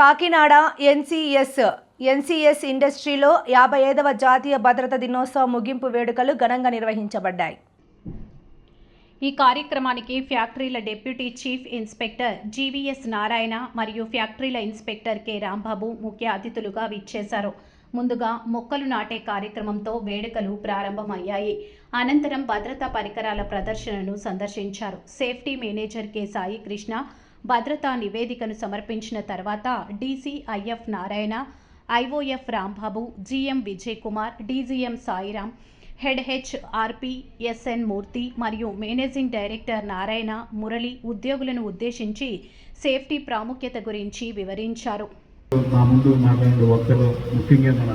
Kakinada NCS ఇండస్ట్రీలో 55వ జాతీయ భద్రతా దినోత్సవ ముగింపు వేడుకలు ఘనంగా నిర్వహించబడ్డాయి. ఈ కార్యక్రమానికి ఫ్యాక్టరీల deputy chief inspector GVS Narayana మరియు ఫ్యాక్టరీల ఇన్స్పెక్టర్ కె రాంబాబు ముఖ్య అతిథులుగా విచ్చేశారు. ముందుగా మొక్కలు నాటే కార్యక్రమంతో వేడుకలు ప్రారంభమయ్యాయి. అనంతరం భద్రతా పరికరాల ప్రదర్శనను సందర్శించారు. Safety manager K Sai Krishna భద్రతా నివేదికను సమర్పించిన తర్వాత DCIF Narayana, IOF Rambabu, GM Vijay Kumar, DGM Sairam, head HRP SN Murthy మరియు మేనేజింగ్ డైరెక్టర్ నారాయణ మురళి ఉద్యోగులను ఉద్దేశించి సేఫ్టీ ప్రాముఖ్యత గురించి వివరించారు. మా ముందు మాట్లాడే వక్తలు ముఖ్యంగా మన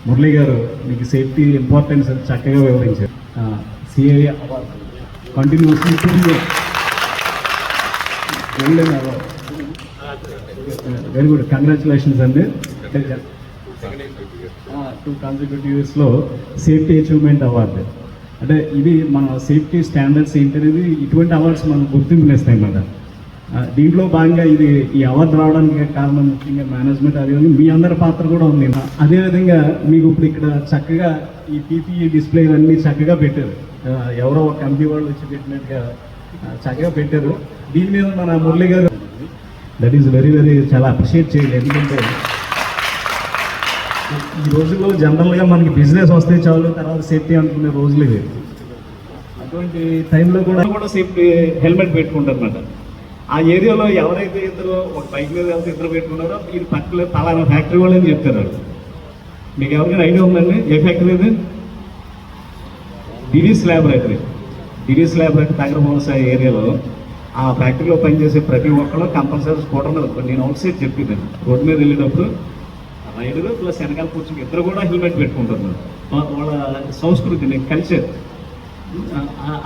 మురళి గారు మీకు సేఫ్టీ ఇంపార్టెన్స్ చక్కగా వివరించారు. CIA award continuously very good, congratulations అండి. 2 consecutive yearsలో సేఫ్టీ అచీవ్మెంట్ అవార్డు అంటే ఇది మన సేఫ్టీ స్టాండర్డ్స్ ఏంటనేది ఇటువంటి అవార్డ్స్ మనం గుర్తింపునిస్తాయి అన్నమాట. దీంట్లో భాగంగా ఈ అవార్డు రావడానికి కారణం ముఖ్యంగా మేనేజ్మెంట్, అదేవిధంగా మీ అందరి పాత్ర కూడా ఉంది. అదేవిధంగా మీకు ఇప్పుడు ఇక్కడ చక్కగా ఈ పీపీఈ డిస్ప్లే అన్నీ చక్కగా పెట్టారు. ఎవరో ఒక కంపెనీ వాళ్ళు వచ్చి పెట్టినట్టుగా చక్కగా పెట్టారు. దీని మీద మన మురళి గారు దట్ ఈస్ వెరీ చాలా అప్రిషియేట్ చేయాలి. ఎందుకంటే ఈ రోజుల్లో జనరల్గా మనకి బిజినెస్ వస్తే చాలు, తర్వాత సేఫ్టీ అనుకునే రోజులు ఇవి. అటువంటి టైంలో కూడా సేఫ్టీ హెల్మెట్ పెట్టుకుంటారు అన్నమాట. ఆ ఏరియాలో ఎవరైతే ఇద్దరు ఒక బైక్ మీద వెళ్తే ఇద్దరు పెట్టుకున్నారో ఇది పక్కన పలానా ఫ్యాక్టరీ వాళ్ళు అని చెప్తారు. మీకు ఎవరికైనా ఐడియా ఉందండి ఏ ఫ్యాక్టరీ ఇది? డివిస్ ల్యాబొరేటరీ తాగరమోస ఏరియాలో ఆ ఫ్యాక్టరీలో పనిచేసే ప్రతి ఒక్కరు కంపల్సరీ స్కూటర్ మీద, నేను అవుట్ సైడ్ చెప్పింది రోడ్డు మీద వెళ్ళేటప్పుడు రైడర్ ప్లస్ వెనకాల కూర్చుని ఇద్దరు కూడా హెల్మెట్ పెట్టుకుంటారు. వాళ్ళ సంస్కృతిని, కల్చర్.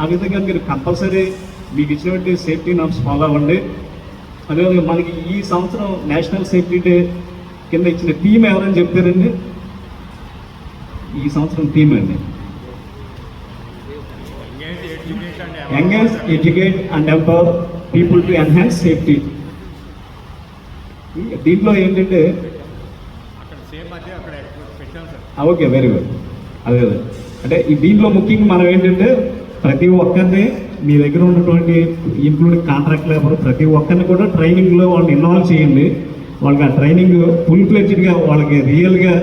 ఆ విధంగా మీరు కంపల్సరీ మీకు ఇచ్చినటువంటి సేఫ్టీ నామ్స్ ఫాలో అవ్వండి. అదేవిధంగా మనకి ఈ సంవత్సరం నేషనల్ సేఫ్టీ డే కింద ఇచ్చిన థీమ్ ఎవరని చెప్తారండి? ఈ సంవత్సరం థీమ్ అండి engage, educate and empower people to enhance safety. దీంట్లో ఏంటంటే ఓకే, వెరీ గుడ్. అదే అంటే దీంట్లో ముఖ్యంగా మనం ఏంటంటే ప్రతి ఒక్కరిని మీ దగ్గర ఉన్నటువంటి ఇంక్లూడింగ్ కాంట్రాక్ట్ లేబర్ ప్రతి ఒక్కరిని కూడా ట్రైనింగ్లో వాళ్ళని ఇన్వాల్వ్ చేయండి. వాళ్ళకి ఆ ట్రైనింగ్ ఫుల్ ఫ్లెడ్జ్డ్గా వాళ్ళకి రియల్గా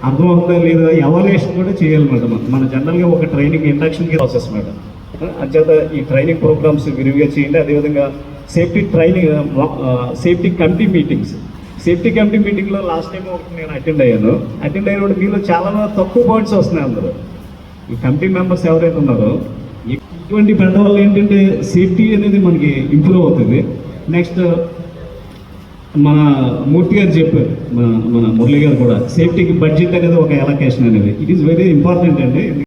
అర్థమవుతుందా లేదా ఎవాల్యుయేషన్ కూడా చేయాలన్నమాట. మన జనరల్గా ఒక ట్రైనింగ్ ఇండక్షన్ ప్రాసెస్ మాట. అంచేత ఈ ట్రైనింగ్ ప్రోగ్రామ్స్ విరివిగా చేయండి. అదేవిధంగా సేఫ్టీ కమిటీ మీటింగ్లో లాస్ట్ టైం ఒకటి నేను అటెండ్ అయినప్పుడు మీలో చాలా తక్కువ పాయింట్స్ వస్తున్నాయి. అందరూ ఈ కమిటీ మెంబర్స్ ఎవరైతే ఉన్నారో ఇటువంటి పెద్దవాళ్ళు ఏంటంటే సేఫ్టీ అనేది మనకి ఇంప్రూవ్ అవుతుంది. నెక్స్ట్ మన మూర్తి గారు చెప్పారు, మన మురళి గారు కూడా సేఫ్టీకి బడ్జెట్ అనేది ఒక అలొకేషన్ అనేది ఇట్ ఈస్ వెరీ ఇంపార్టెంట్ అండి.